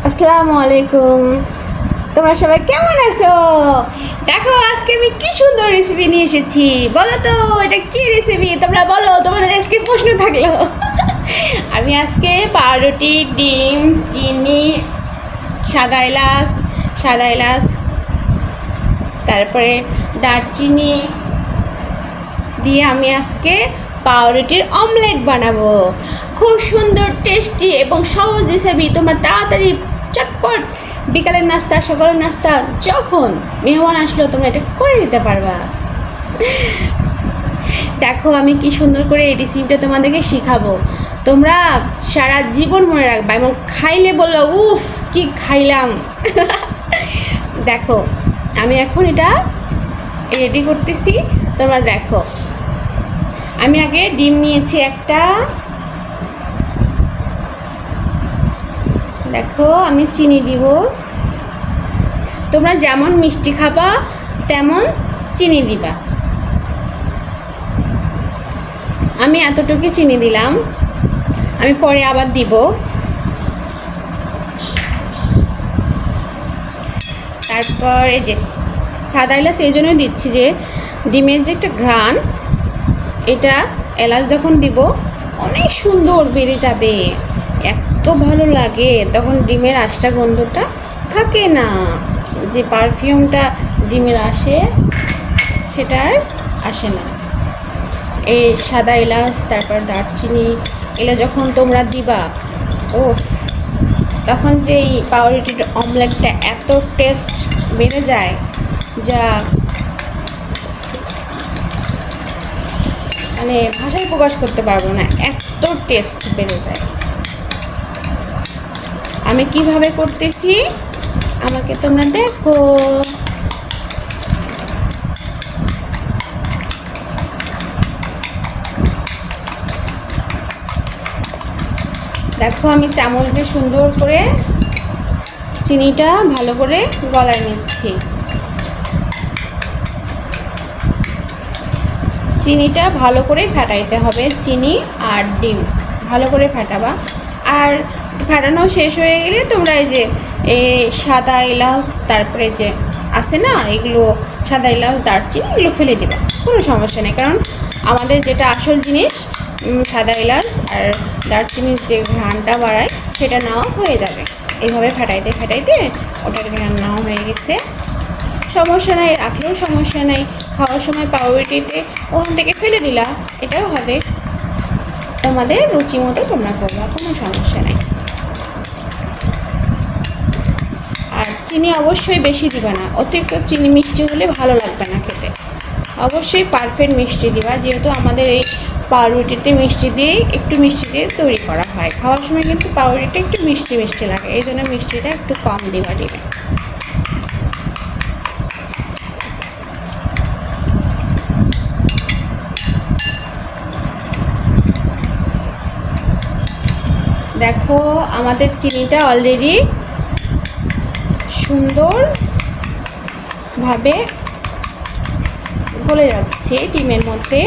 আসসালামু আলাইকুম। তোমরা সবাই কেমন আছো? দেখো আজকে আমি কি সুন্দর রেসিপি নিয়ে এসেছি। বলো তো এটা কি রেসিপি, তোমরা বলো, তোমাদের আজকে প্রশ্ন থাকলো। আমি আজকে পাউরুটি, ডিম, চিনি, সাদা এলাচ, তারপরে দারচিনি দিয়ে আমি আজকে পাউরুটির অমলেট বানাবো। খুব সুন্দর, টেস্টি এবং সহজ রেসিপি। তোমরা তাড়াতাড়ি চটপট বিকালের নাস্তা, সকালের নাস্তা, যখন মেহমান আসলো তোমরা এটা করে দিতে পারবা। দেখো আমি কি সুন্দর করে এই রেসিপিটা তোমাদেরকে শিখাবো। তোমরা সারা জীবন মনে রাখবা এবং খাইলে বললো উফ কি খাইলাম। দেখো আমি এখন এটা রেডি করতেছি, তোমরা দেখো। আমি আগে ডিম নিয়েছি একটা, দেখো আমি চিনি দিব। তোমরা যেমন মিষ্টি খাবা তেমন চিনি দিবা। আমি এতটুকু চিনি দিলাম, আমি পরে আবার দিব। তারপর এই যে সাদা এলাচ এই জন্যই দিচ্ছি যে ডিমের যে একটা ঘ্রাণ, এটা এলাচ যখন দিব অনেক সুন্দর বেড়ে যাবে, এত ভালো লাগে। তখন ডিমের আঁশটা গন্ধটা থাকে না, যে পারফিউমটা ডিমের আসে সেটা আর আসে না। এই সাদা এলাচ তারপর দারচিনি এগুলো যখন তোমরা দিবা, ও তখন যে এই পাউরুটির অমলেটটা এত টেস্ট বেড়ে যায়, যা মানে ভাষায় প্রকাশ করতে পারবো না, এত টেস্ট বেড়ে যায়। আমি কিভাবে করতেছি আমাকে তোমরা দেখো। দেখো আমি চামচ দিয়ে সুন্দর করে চিনিটা ভালো করে গলায় নিচ্ছি। চিনিটা ভালো করে ফাটাইতে হবে, চিনি আর ডিম ভালো করে ফাটাবা। আর ফাটানো শেষ হয়ে গেলে তোমরা এই যে সাদা এলাচ তারপরে যে আছে না এগুলো, সাদা এলাচ দারচিনি এগুলো ফেলে দেবা, কোনো সমস্যা নেই। কারণ আমাদের যেটা আসল জিনিস সাদা এলাচ আর দারচিনির যে ঘ্রাণটা বাড়ায় সেটা নাও হয়ে যাবে। এইভাবে ফাটাইতে ফাটাইতে ওটার ঘ্রাণ নাও হয়ে গেছে, সমস্যা নাই, রাখলেও সমস্যা নাই। খাওয়ার সময় পাউরুটিতে ওখান থেকে ফেলে দিলা, এটাও হবে। তোমাদের রুচি মতো তোমরা করবা, কোনো সমস্যা নাই। আর চিনি অবশ্যই বেশি দিবা না, অতিরিক্ত চিনি মিষ্টি হলে ভালো লাগবে না খেতে। অবশ্যই পারফেক্ট মিষ্টি দিবা, যেহেতু আমাদের এই পাউরুটিতে মিষ্টি দিয়ে একটু মিষ্টি দিয়ে তৈরি করা হয়। খাওয়ার সময় কিন্তু পাউরুটিটা একটু মিষ্টি মিষ্টি লাগে, এই জন্য মিষ্টিটা একটু কম দিবা দিবে। দেখো আমাদের চিনিটা অলরেডি সুন্দরভাবে গলে যাচ্ছে ডিমের মধ্যে।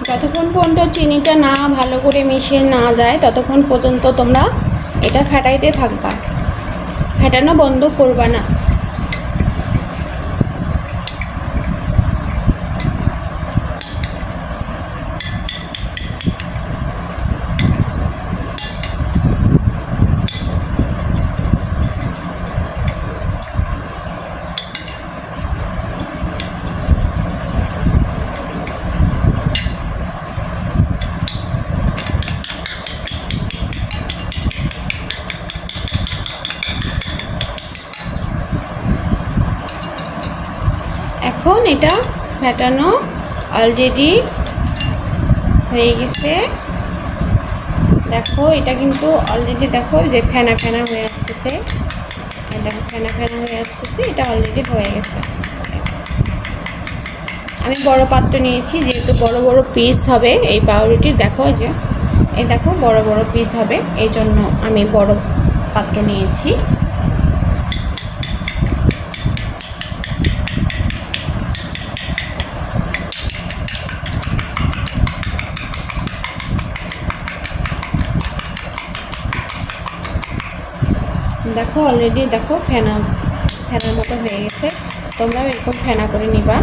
যতক্ষণ পর্যন্ত চিনিটা না ভালো করে মিশে না যায় ততক্ষণ পর্যন্ত তোমরা এটা ফাটাইতে থাকবা, ফাটানো বন্ধ করবা না। এখন এটা ফাটানো অলরেডি হয়ে গেছে। দেখো এটা কিন্তু অলরেডি দেখো যে ফেনা ফেনা হয়ে আসতেছে, দেখো ফেনা ফেনা হয়ে আসতেছে, এটা অলরেডি হয়ে গেছে। আমি বড় পাত্র নিয়েছি যেহেতু বড় বড় পিস হবে এই পাউরুটির। দেখো যে এই দেখো বড় বড় পিস হবে, এই জন্য আমি বড় পাত্র নিয়েছি। দেখো অলরেডি দেখো ফেনার মতো হয়ে গেছে, তোমরাও এরকম ফেনা করে নিবা।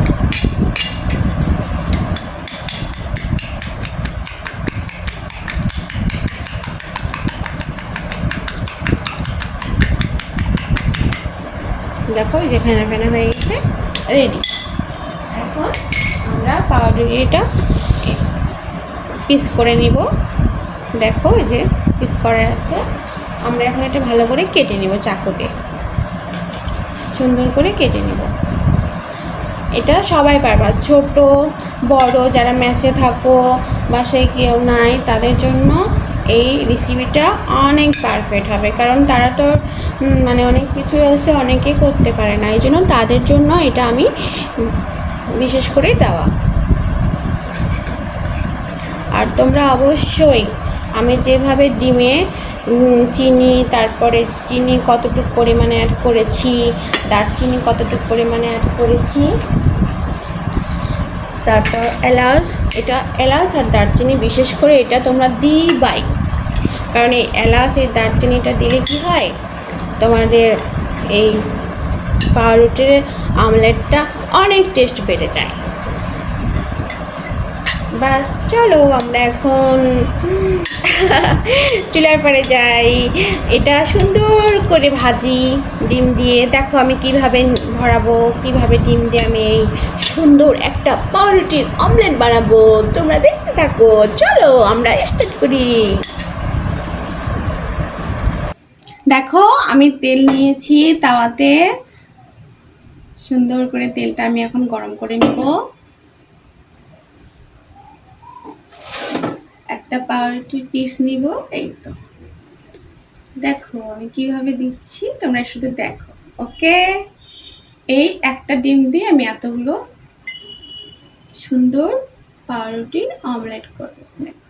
দেখো এই যে ফেনা ফেনা হয়ে গেছে, রেডি। এখন আমরা পাউরুটিটা পিস করে নিব। দেখো এই যে পিস করা আছে, আমরা এখন এটা ভালো করে কেটে নিব, চাকুতে সুন্দর করে কেটে নিব। এটা সবাই পারবা, ছোট বড় যারা মেসে থাকো, বাসায় কেউ নাই, তাদের জন্য এই রেসিপিটা অনেক পারফেক্ট হবে। কারণ তারা তো মানে অনেক কিছু আছে, অনেকে করতে পারে না, এই জন্য তাদের জন্য এটা আমি বিশেষ করে দেওয়া। আর তোমরা অবশ্যই আমি যেভাবে ডিমে চিনি, তারপরে চিনি কতটুকু পরিমাণে অ্যাড করেছি, দারচিনি কতটুকু পরিমাণে অ্যাড করেছি, তারপর এলাচ, এটা এলাচ আর দারচিনি বিশেষ করে এটা তোমরা দিবাই। কারণ এই এলাচ এই দারচিনিটা দিলে কি হয়, তোমাদের এই পাউরুটির আমলেটটা অনেক টেস্ট বেড়ে যায়। বাস চলো আমরা এখন চুলার পরে যাই, এটা সুন্দর করে ভাজি ডিম দিয়ে। দেখো আমি কিভাবে ভরাবো, কিভাবে ডিম দিয়ে আমি এই সুন্দর একটা পাউরুটির অমলেট বানাবো, তোমরা দেখতে থাকো। চলো আমরা স্টার্ট করি। দেখো আমি তেল নিয়েছি তাওয়াতে, সুন্দর করে তেলটা আমি এখন গরম করে নেব। একটা পাউরুটির পিস নিব, এই তো দেখো আমি কিভাবে দিচ্ছি, তোমরা শুধু দেখো। ওকে, এই একটা ডিম দিয়ে আমি এতগুলো সুন্দর পাউরুটির অমলেট করব। দেখো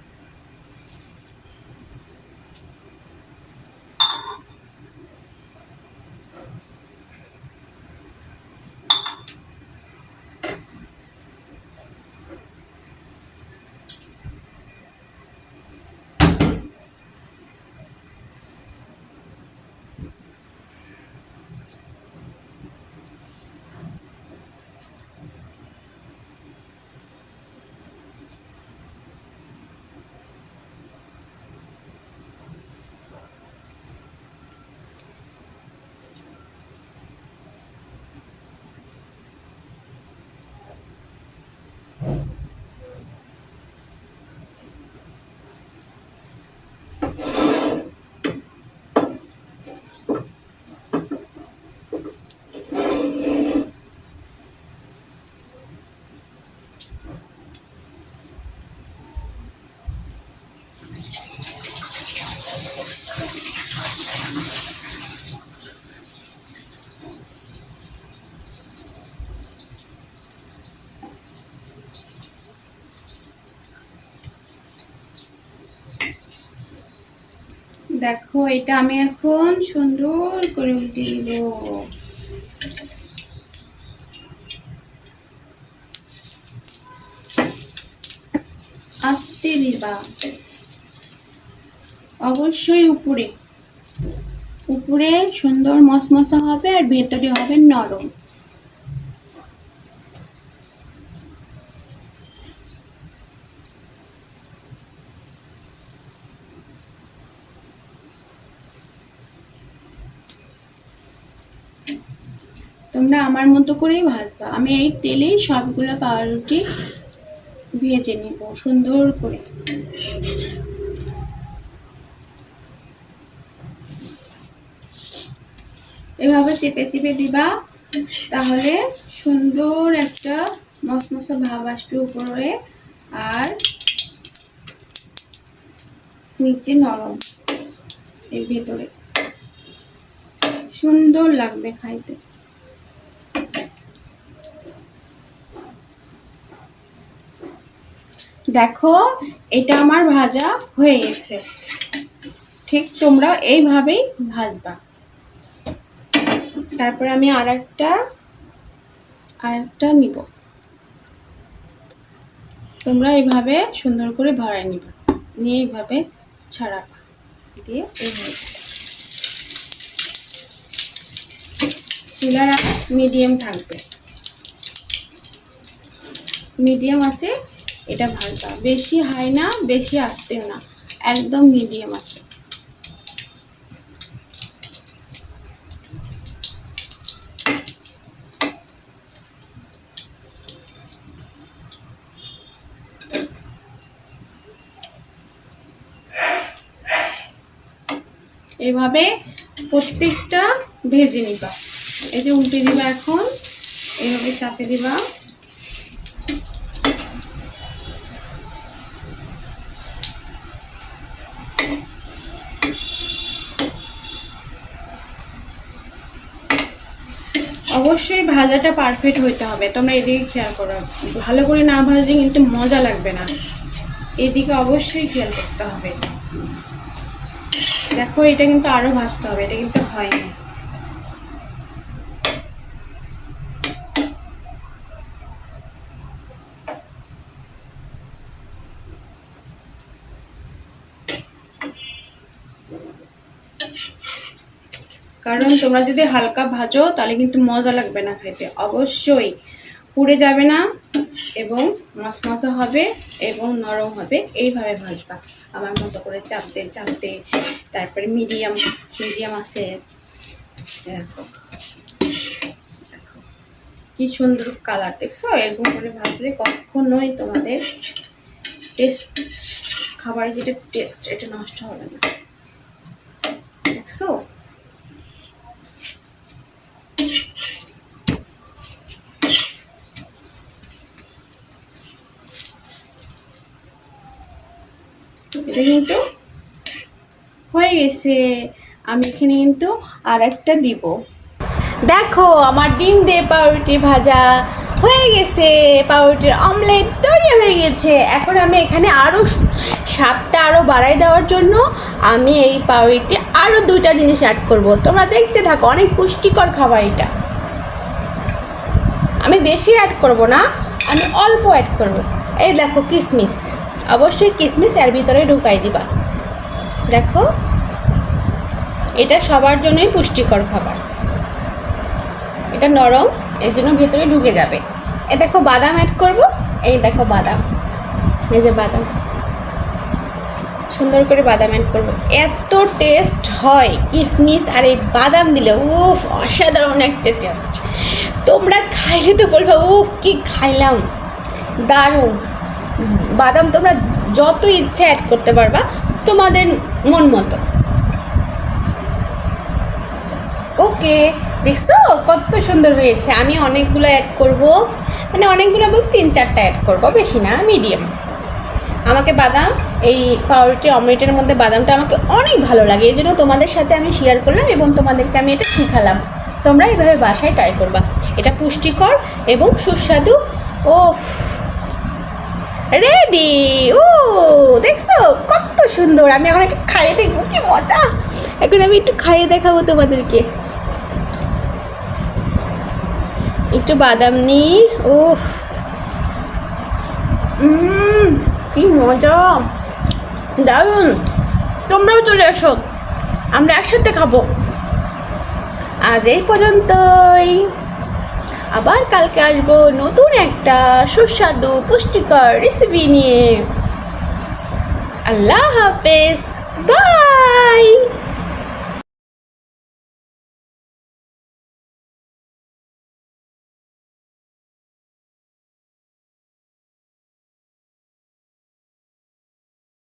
দেখো এটা আমি এখন সুন্দর করে উল্টে দিব। আস্তে দিবা, অবশ্যই উপরে উপরে সুন্দর মশমশা হবে আর ভেতরে হবে নরম। তোমরা আমার মতো করেই ভাজবা, আমি এই তেলেই সবগুলো পাউরুটি ভেজে নিব সুন্দর করে। এভাবে চেপে চেপে দিবা, তাহলে সুন্দর একটা মশমশা ভাব আসবে উপরে। আর নিচে নরম, এর ভেতরে সুন্দর লাগবে খাইতে। দেখো এটা আমার ভাজা হয়ে গেছে। ঠিক তোমরা এইভাবেই ভাজবা। তারপরে আমি আরেকটা নিব। তোমরা এইভাবে সুন্দর করে ভরাই নিবা, নিয়ে এইভাবে ছাড়াবা, দিয়ে এইভাবে চুলার আঁচ মিডিয়াম থাকবে। মিডিয়াম আছে এটা ভাজবা, বেশি হাই না বেশি আস্তেও না, একদম মিডিয়াম আছে। এইভাবে প্রত্যেকটা ভেজে নিবা। এই যে উল্টে দিবা, এখন এইভাবে চাপে দিবা। অবশ্যই ভাজাটা পারফেক্ট হইতে হবে, তোমরা এদিকে খেয়াল করো। ভালো করে না ভাজলে কিন্তু মজা লাগবে না, এদিকে অবশ্যই খেয়াল করতে হবে। দেখো এটা কিন্তু আরো ভাজতে হবে, এটা কিন্তু হয়নি। কারণ তোমরা যদি হালকা ভাজো তাহলে কিন্তু মজা লাগবে না খেতে, অবশ্যই পুড়ে যাবে না এবং মশমশা হবে এবং নরম হবে। এইভাবে ভাজবা আমার মতো করে, চাপতে চাপতে। তারপরে মিডিয়াম আছে। দেখো দেখো কি সুন্দর কালার, দেখছো? এরকম করে ভাজলে কখনোই তোমাদের টেস্ট, খাবারের যেটা টেস্ট, এটা নষ্ট হবে না। দেখছো? এটা কিন্তু হয়ে গেছে। আমি এখানে কিন্তু আর একটা দিব। দেখো আমার ডিম দিয়ে পাউরুটি ভাজা হয়ে গেছে, পাউরুটির অমলেট তৈরি হয়ে গেছে। এখন আমি এখানে আরও স্বাদটা আরও বাড়াই দেওয়ার জন্য আমি এই পাউরুটি আরও 2টা জিনিস অ্যাড করব। তোমরা দেখতে থাকো, অনেক পুষ্টিকর খাবার এটা। আমি বেশি অ্যাড করব না, আমি অল্প অ্যাড করব। এই দেখো কিশমিশ, অবশ্যই কিশমিশ এর ভিতরে ঢুকাই দিবা। দেখো এটা সবার জন্যই পুষ্টিকর খাবার, এটা নরম, এর জন্য ভেতরে ঢুকে যাবে। এই দেখো বাদাম অ্যাড করব, এই দেখো বাদাম, এই যে বাদাম, সুন্দর করে বাদাম অ্যাড করব। এত টেস্ট হয় কিশমিশ আর এই বাদাম দিলে, উফ অসাধারণ একটা টেস্ট। তোমরা খাইলে তো বলবে উফ কি খাইলাম, দারুণ। বাদাম তোমরা যত ইচ্ছে অ্যাড করতে পারবা তোমাদের মন মতো। ওকে, দেখছো কত সুন্দর হয়েছে। আমি অনেকগুলো অ্যাড করব, মানে অনেকগুলো বলতে 3-4টা অ্যাড করব, বেশি না, মিডিয়াম। আমাকে বাদাম, এই পাউরুটি অমলেটের মধ্যে বাদামটা আমাকে অনেক ভালো লাগে, এই জন্য তোমাদের সাথে আমি শেয়ার করলাম এবং তোমাদেরকে আমি এটা শিখালাম। তোমরা এইভাবে বাসায় ট্রাই করবা, এটা পুষ্টিকর এবং সুস্বাদু। ও রেডি। ও দেখছো কত সুন্দর। আমি এখন একটু খাইয়ে দেখবো, কি মজা। এখন আমি একটু খাইয়ে দেখাবো তোমাদেরকে। একটু বাদাম নি, ও কি মজা, দারুণ। তোমরাও চলে এসো, আমরা একসাথে খাবো। আজ এই পর্যন্তই, আবার কালকে আসবো নতুন একটা সুস্বাদু পুষ্টিকর রেসিপি নিয়ে। আল্লাহ হাফেজ, বাই।